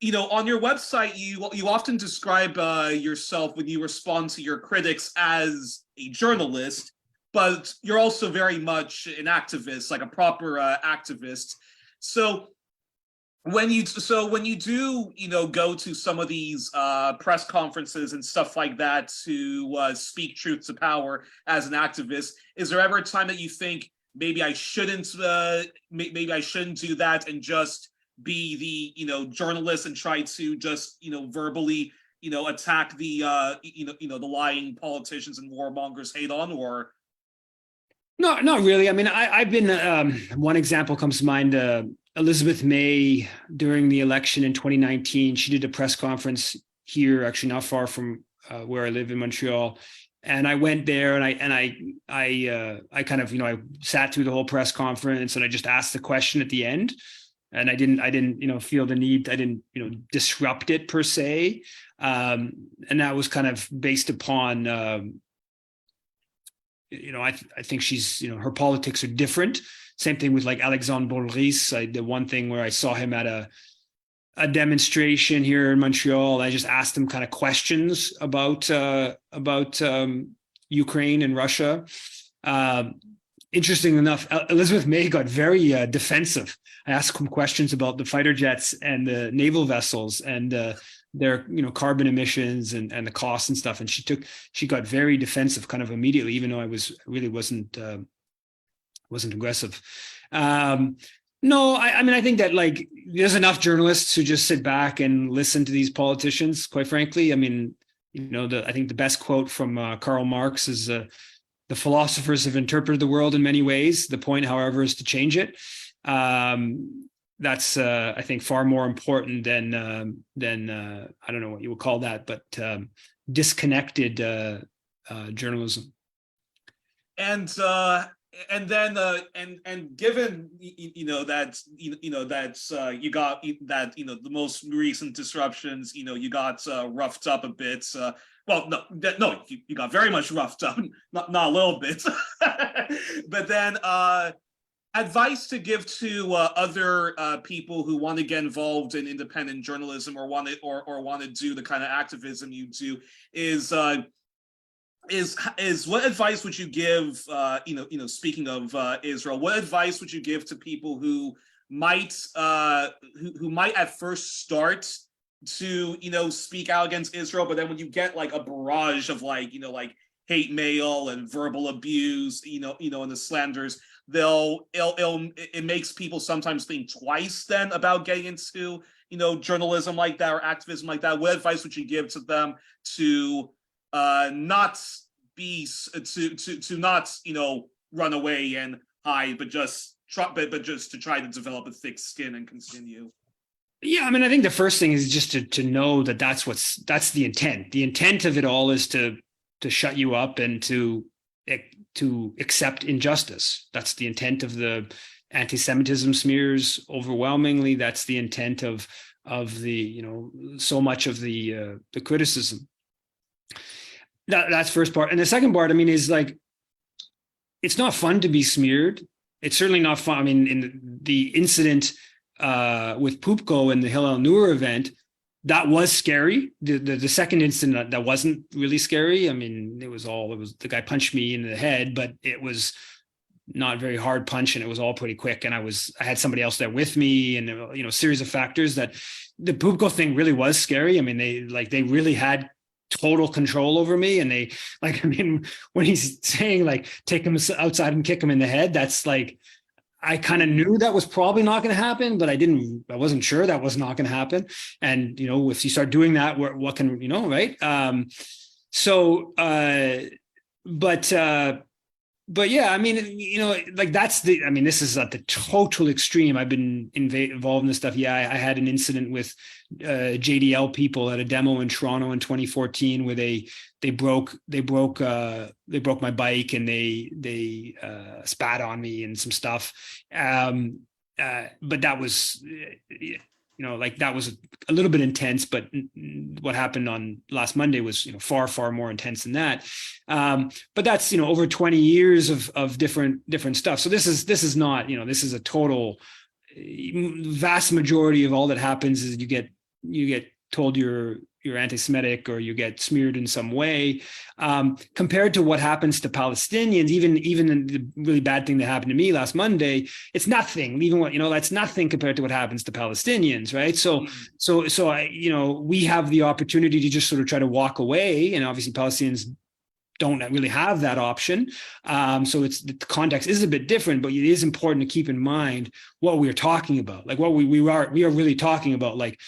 S3: your website you often describe yourself when you respond to your critics as a journalist. but you're also very much an activist, like a proper activist. So when you do, you know, go to some of these press conferences and stuff like that to speak truth to power as an activist, is there ever a time that you think maybe I shouldn't do that and just be the, you know, journalist and try to just, you know, verbally, you know, attack the the lying politicians and warmongers hate on? Or
S2: No, not really. I mean, I've been one example comes to mind. Elizabeth May, during the election in 2019, she did a press conference here, actually not far from where I live in Montreal. And I went there and I kind of, you know, I sat through the whole press conference and I just asked the question at the end. And I didn't, you know, feel the need, I didn't, you know, disrupt it per se. And that was kind of based upon, you know, I think she's, you know, her politics are different. Same thing with like Alexandre Boulris. The one thing where I saw him at a demonstration here in Montreal, I just asked him kind of questions about Ukraine and Russia. Interesting enough, Elizabeth May got very defensive. I asked him questions about the fighter jets and the naval vessels and their, you know, carbon emissions and the costs and stuff. And she got very defensive kind of immediately, even though I wasn't aggressive. No, I mean, I think that like there's enough journalists who just sit back and listen to these politicians, quite frankly. I mean, you know, I think the best quote from Karl Marx is the philosophers have interpreted the world in many ways. The point, however, is to change it. That's I think far more important than I don't know what you would call that, but disconnected journalism.
S3: And then given you know that you got that, you know, the most recent disruptions, you know, you got roughed up a bit. Well, no, you got very much roughed up, not a little bit. But then advice to give to other people who want to get involved in independent journalism or want to do the kind of activism you do is what advice would you give, speaking of Israel, what advice would you give to people who might at first start to, you know, speak out against Israel, but then when you get like a barrage of like, you know, like hate mail and verbal abuse, you know, and the slanders, it makes people sometimes think twice then about getting into, you know, journalism like that or activism like that. What advice would you give to them to not you know, run away and hide, but just to try to develop a thick skin and continue?
S2: Yeah, I mean, I think the first thing is just to know that that's the intent. The intent of it all is to shut you up and to accept injustice. That's the intent of the anti-Semitism smears. Overwhelmingly, that's the intent of the, you know, so much of the criticism. That's first part. And the second part, I mean, is like, it's not fun to be smeared. It's certainly not fun. I mean, in the incident with Pupko and the Hillel Neuer event, that was scary. The second incident that wasn't really scary. I mean, it was the guy punched me in the head, but it was not very hard punch and it was all pretty quick. And I had somebody else there with me and, you know, a series of factors that the Pupko thing really was scary. I mean, they really had total control over me. And they, like, I mean, when he's saying like, take him outside and kick him in the head, that's like, I kind of knew that was probably not going to happen, but I wasn't sure that was not going to happen. And, you know, if you start doing that, what can, you know, right. But yeah, I mean, you know, like this is at the total extreme. I've been involved in this stuff. Yeah, I had an incident with JDL people at a demo in Toronto in 2014 where they broke my bike and they spat on me and some stuff. But that was, you know, like that was a little bit intense, but what happened on last Monday was, you know, far, far more intense than that. But that's, you know, over 20 years of different stuff. So this is not, you know, this is a total vast majority of all that happens is you get told you're you're anti-Semitic or you get smeared in some way, compared to what happens to Palestinians. Even the really bad thing that happened to me last Monday, it's nothing. Even what, that's nothing compared to what happens to Palestinians, right? So I, we have the opportunity to just sort of try to walk away, and obviously Palestinians don't really have that option. So the context is a bit different, but it is important to keep in mind what we're talking about. Like what we are really talking about, like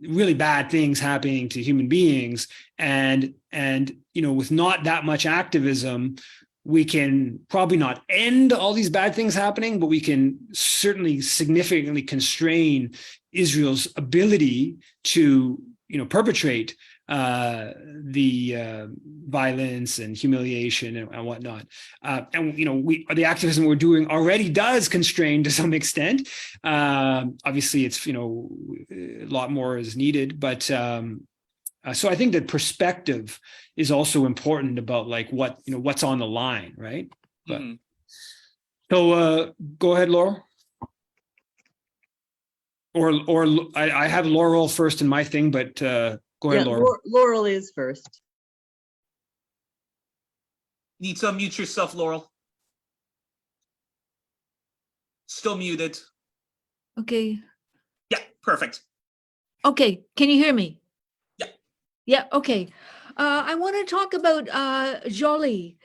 S2: really bad things happening to human beings. And with not that much activism, we can probably not end all these bad things happening, but we can certainly significantly constrain Israel's ability to, perpetrate the violence and humiliation and whatnot. The activism we're doing already does constrain to some extent. Obviously, it's, a lot more is needed, but so I think that perspective is also important about like what's on the line, right? But so go ahead, Laurel. Or I have Laurel first in my thing, but go ahead, Laurel.
S6: Laurel is first.
S3: Need to unmute yourself, Laurel. Still muted.
S5: Okay.
S3: Yeah, perfect.
S5: Okay. Can you hear me?
S3: Yeah.
S5: Yeah. Okay. I want to talk about Jolie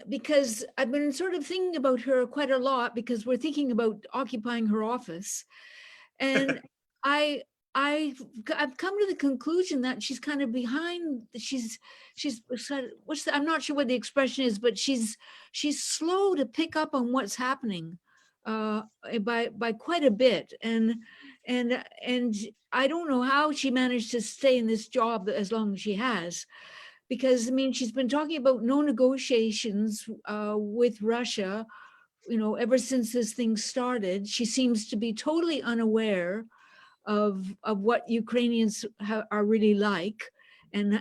S5: because I've been sort of thinking about her quite a lot because we're thinking about occupying her office, and I've come to the conclusion that she's kind of behind. She's I'm not sure what the expression is, but she's slow to pick up on what's happening by quite a bit, and I don't know how she managed to stay in this job as long as she has, because I mean she's been talking about no negotiations with Russia, ever since this thing started. She seems to be totally unaware of what Ukrainians are really like, and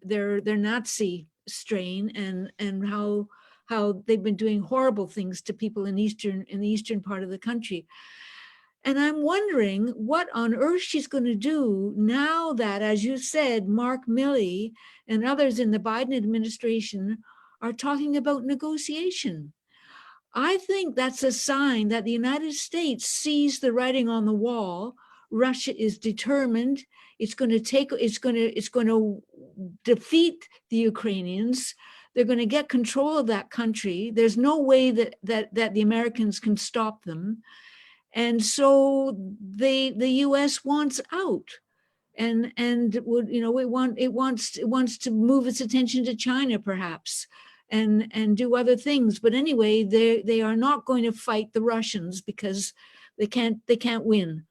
S5: their Nazi strain, and how they've been doing horrible things to people in the eastern part of the country. And I'm wondering what on earth she's going to do now that, as you said, Mark Milley and others in the Biden administration are talking about negotiation. I think that's a sign that the United States sees the writing on the wall. Russia is determined. It's going to defeat the Ukrainians. They're going to get control of that country. There's no way that the Americans can stop them. And so the U.S. wants out, and would it wants to move its attention to China perhaps, and do other things. But anyway, they are not going to fight the Russians because they can't win.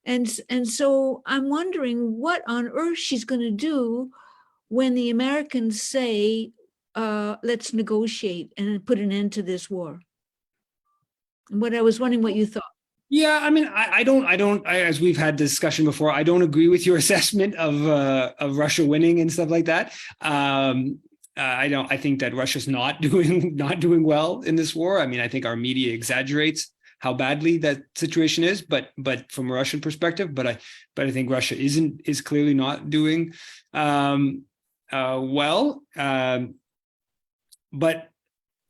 S5: And so I'm wondering what on earth she's going to do when the Americans say, let's negotiate and put an end to this war. And I was wondering what you thought.
S2: Yeah, I mean, I don't, as we've had discussion before, I don't agree with your assessment of Russia winning and stuff like that. I think that Russia's not doing well in this war. I mean, I think our media exaggerates how badly that situation is, but from a Russian perspective, but I think Russia is clearly not doing well. But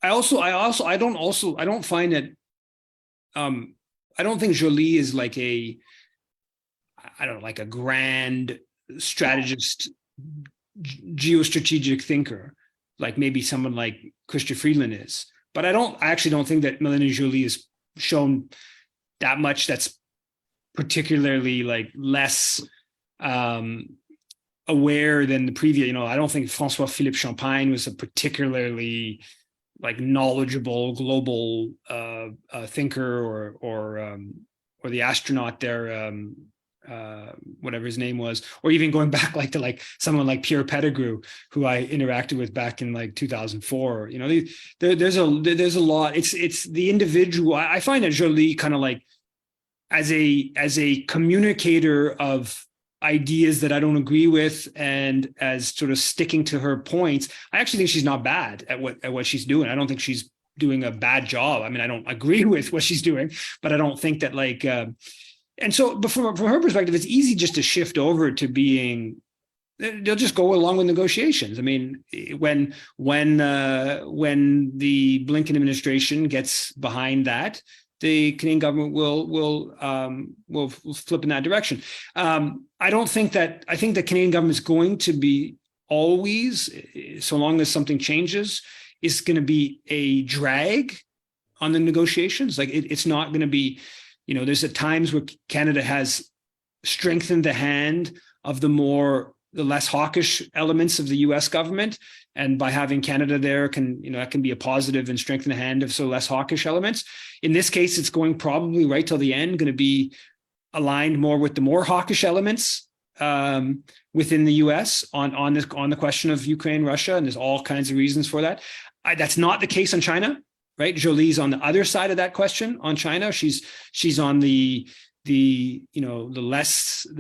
S2: I don't find that I don't think Jolie is like a grand strategist, geostrategic thinker, like maybe someone like Chrystia Freeland is. But I actually don't think that Melanie Jolie has shown that much that's particularly like less aware than the previous. I don't think François-Philippe Champagne was a particularly like knowledgeable global thinker, or the astronaut there, whatever his name was, or even going back like to someone like Pierre Pettigrew, who I interacted with back in like 2004. There's a lot. It's the individual. I find that Jolie kind of like as a communicator of ideas that I don't agree with, and as sort of sticking to her points. I actually think she's not bad at what she's doing. I don't think she's doing a bad job. I mean, I don't agree with what she's doing, but I don't think that and so, but from her perspective, it's easy just to shift over to being. They'll just go along with negotiations. I mean, when the Blinken administration gets behind that, the Canadian government will flip in that direction. I think the Canadian government is going to be always, so long as something changes, is going to be a drag on the negotiations. Like it's not going to be, there's at times where Canada has strengthened the hand of the less hawkish elements of the U.S. government, and by having Canada there that can be a positive and strengthen the hand of less hawkish elements. In this case, it's going probably right till the end, going to be aligned more with the more hawkish elements within the U.S. on the question of Ukraine, Russia, and there's all kinds of reasons for that. That's not the case on China, right? Jolie's on the other side of that question on China. She's on the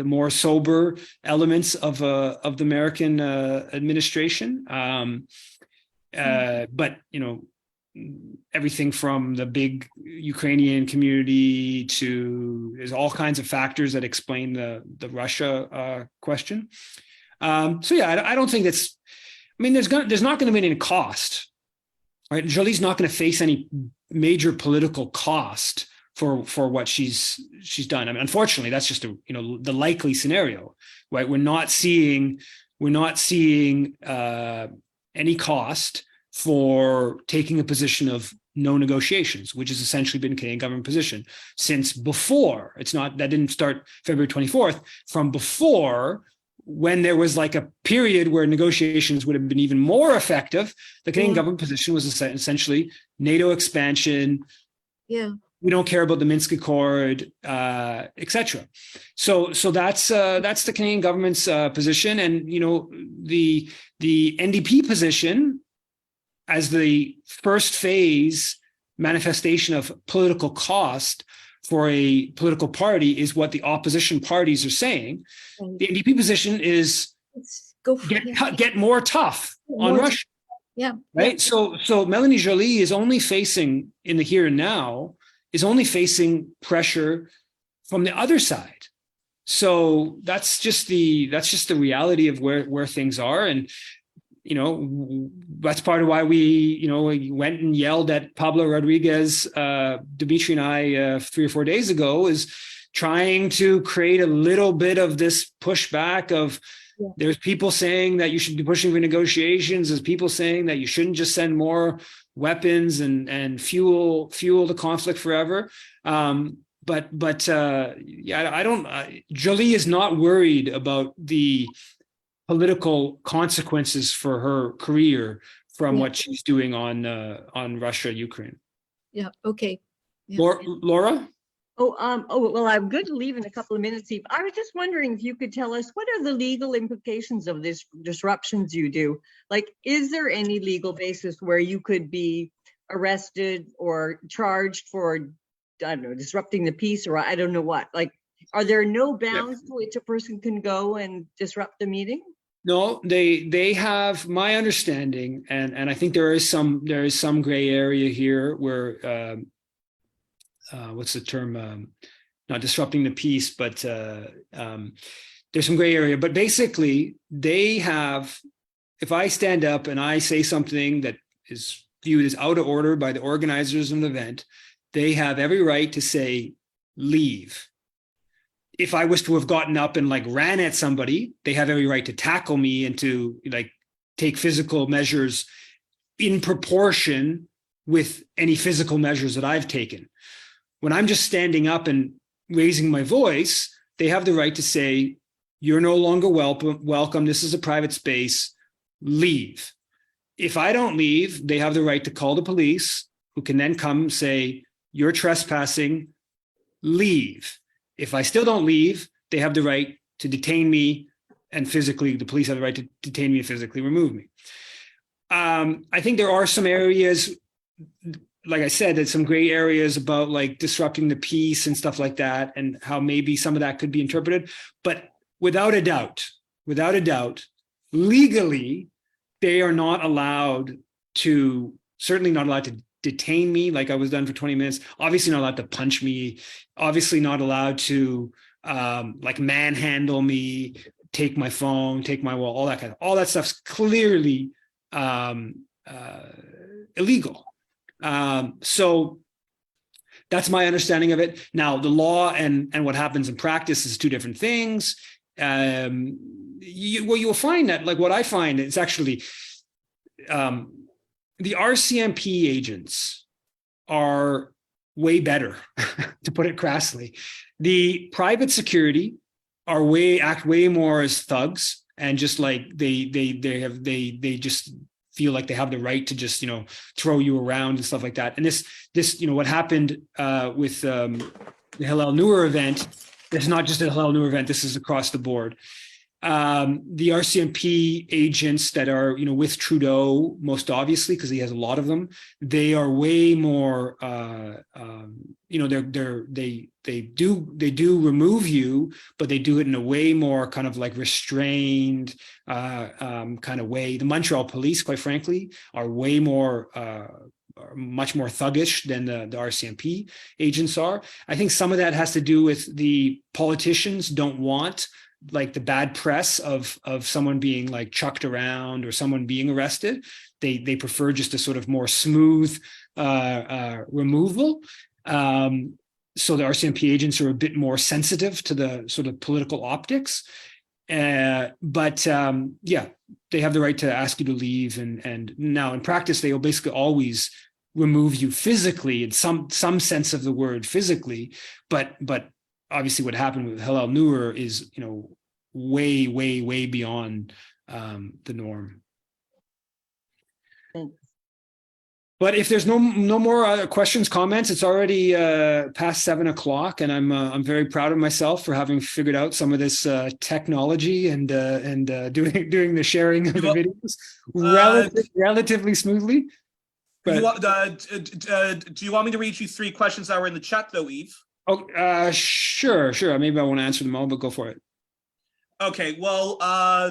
S2: more sober elements of the American administration, but everything from the big Ukrainian community to there's all kinds of factors that explain the Russia question. I don't think that's. I mean, there's not going to be any cost, right? Jolie's not going to face any major political cost for what she's done. I mean, unfortunately, that's just the likely scenario, right? We're not seeing any cost for taking a position of no negotiations, which has essentially been Canadian government position since before. That didn't start February 24th. From before, when there was like a period where negotiations would have been even more effective, the Canadian government position was essentially NATO expansion. Yeah. We don't care about the Minsk Accord, etc. So that's the Canadian government's position, and the NDP position as the first phase manifestation of political cost for a political party is what the opposition parties are saying. The NDP position is get more tough on Russia. Yeah. Right. So Melanie Joly is only facing in the here and now. Is only facing pressure from the other side. So that's just the reality of where things are. And, that's part of why we went and yelled at Pablo Rodriguez, Dimitri and I 3 or 4 days ago, is trying to create a little bit of this pushback of there's people saying that you should be pushing for negotiations. There's people saying that you shouldn't just send more weapons and fuel the conflict forever. I don't. Jolie is not worried about the political consequences for her career from what she's doing on Russia, Ukraine. Yeah. Okay. Yeah. Laura?
S6: Well, I'm going to leave in a couple of minutes, Steve. I was just wondering if you could tell us what are the legal implications of this disruptions you do? Like, is there any legal basis where you could be arrested or charged for, I don't know, disrupting the peace, or I don't know what? Like, are there no bounds to which a person can go and disrupt the meeting?
S2: No, they have, my understanding, and I think there is some gray area here where what's the term? Not disrupting the peace, but there's some gray area. But basically, they have, if I stand up and I say something that is viewed as out of order by the organizers of an event, they have every right to say, leave. If I was to have gotten up and ran at somebody, they have every right to tackle me and to take physical measures in proportion with any physical measures that I've taken. When I'm just standing up and raising my voice, they have the right to say, you're no longer welcome. This is a private space. Leave. If I don't leave, they have the right to call the police, who can then come say, you're trespassing. Leave. If I still don't leave, they have the right to detain me, and the police have the right to detain me and physically remove me. I think there are some areas, like I said, there's some gray areas about disrupting the peace and stuff like that, and how maybe some of that could be interpreted. But without a doubt, legally, they are not allowed to, certainly not allowed to detain me like I was done for 20 minutes. Obviously not allowed to punch me. Obviously not allowed to like manhandle me, take my phone, take my wallet, all that stuff's clearly illegal. So that's my understanding of it. Now, the law and what happens in practice is two different things. You'll find that, like what I find, it's actually the RCMP agents are way better, to put it crassly. The private security are act way more as thugs, and just like they just feel like they have the right to just, throw you around and stuff like that. And this what happened with the Hillel Neuer event, it's not just a Hillel Neuer event, this is across the board. The RCMP agents that are, with Trudeau, most obviously, because he has a lot of them, they are way more, they do remove you, but they do it in a way more kind of like restrained kind of way. The Montreal police, quite frankly, are way more, much more thuggish than the RCMP agents are. I think some of that has to do with the politicians don't want like the bad press of someone being like chucked around or someone being arrested. They prefer just a sort of more smooth removal. So the RCMP agents are a bit more sensitive to the sort of political optics. But yeah, they have the right to ask you to leave. And now in practice, they will basically always remove you physically, in some sense of the word physically. But obviously what happened with Hillel Neuer is, way, way, way beyond the norm.
S6: Thanks.
S2: But if there's no more questions, comments, it's already past 7 o'clock, and I'm very proud of myself for having figured out some of this technology and doing the sharing of the videos relatively smoothly. But
S3: do you want me to read you 3 questions that were in the chat though, Eve?
S2: Oh, sure. Maybe I won't answer them all, but go for it.
S3: Okay, well,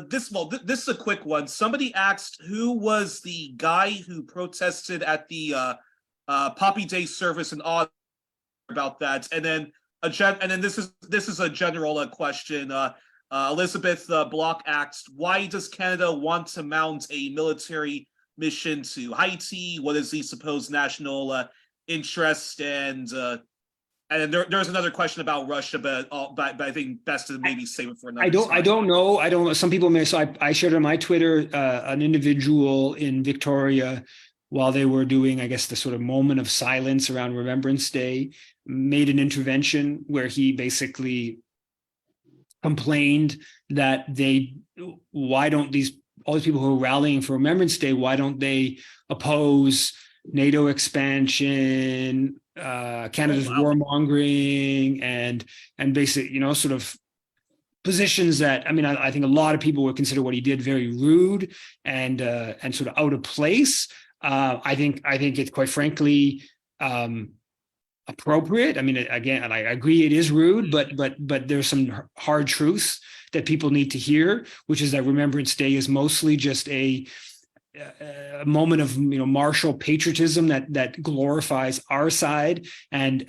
S3: this is a quick one. Somebody asked who was the guy who protested at the Poppy Day service in Ottawa about that, and then this is a general question. Elizabeth Block asked, why does Canada want to mount a military mission to Haiti? What is the supposed national interest? And there's another question about Russia, but I think best to maybe save it for another time.
S2: I don't know. Some people may. So I shared on my Twitter an individual in Victoria, while they were doing, I guess, the sort of moment of silence around Remembrance Day, made an intervention where he basically complained that why don't all these people who are rallying for Remembrance Day, why don't they oppose NATO expansion, Canada's warmongering, and basically, sort of positions that, I think a lot of people would consider what he did very rude and sort of out of place. I think it's quite frankly appropriate. Again, I agree it is rude, but there's some hard truths that people need to hear, which is that Remembrance Day is mostly just a moment of martial patriotism that glorifies our side and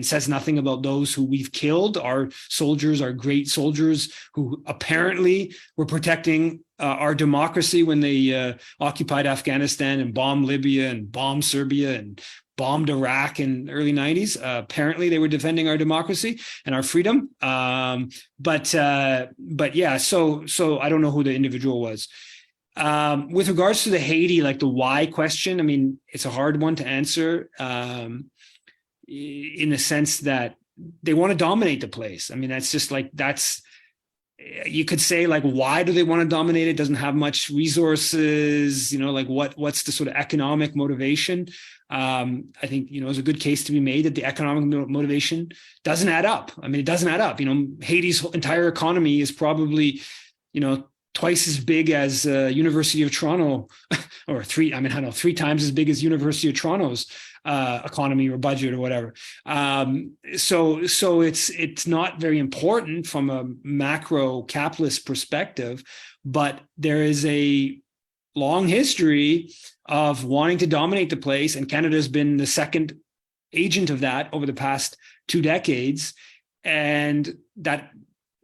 S2: says nothing about those who we've killed. Our soldiers are great soldiers who apparently were protecting our democracy when they occupied Afghanistan and bombed Libya and bombed Serbia and bombed Iraq in the early 90s. Apparently they were defending our democracy and our freedom. But yeah, so I don't know who the individual was. With regards to the Haiti, like the why question, it's a hard one to answer in the sense that they want to dominate the place. That's just like, you could say like, why do they want to dominate it? Doesn't have much resources, like what's the sort of economic motivation? I think, there's a good case to be made that the economic motivation doesn't add up. It doesn't add up. Haiti's entire economy is probably, twice as big as University of Toronto, or 3 times as big as University of Toronto's economy or budget or whatever. So it's not very important from a macro capitalist perspective, but there is a long history of wanting to dominate the place, and Canada's been the second agent of that over the past 2 decades, and that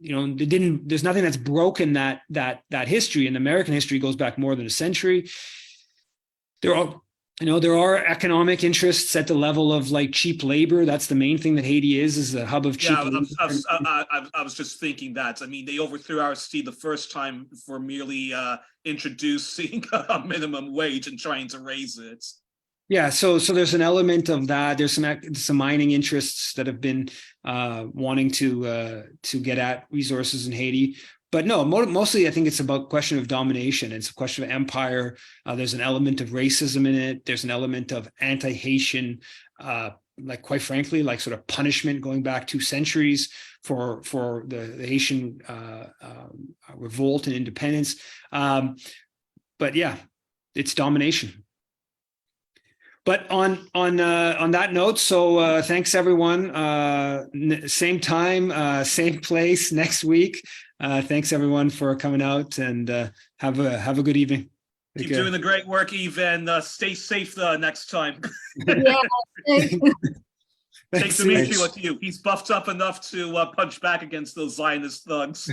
S2: there's nothing that's broken that history. And American history goes back more than a century. There are economic interests at the level of like cheap labor. That's the main thing that Haiti is a hub of cheap labor.
S3: I was just thinking that. I mean, they overthrew RC the first time for merely introducing a minimum wage and trying to raise it.
S2: Yeah, so there's an element of that. There's some mining interests that have been wanting to get at resources in Haiti. But no, mostly I think it's about a question of domination. It's a question of empire. There's an element of racism in it. There's an element of anti-Haitian, like quite frankly, like sort of punishment going back 2 centuries for the Haitian revolt and independence. But yeah, it's domination. But on that note, so thanks everyone. Same time, same place next week. Thanks everyone for coming out, and have a good evening.
S3: Keep doing the great work, Eve, and stay safe next time.
S5: Yeah, thanks.
S3: Take Dimitri with you. He's buffed up enough to punch back against those Zionist thugs.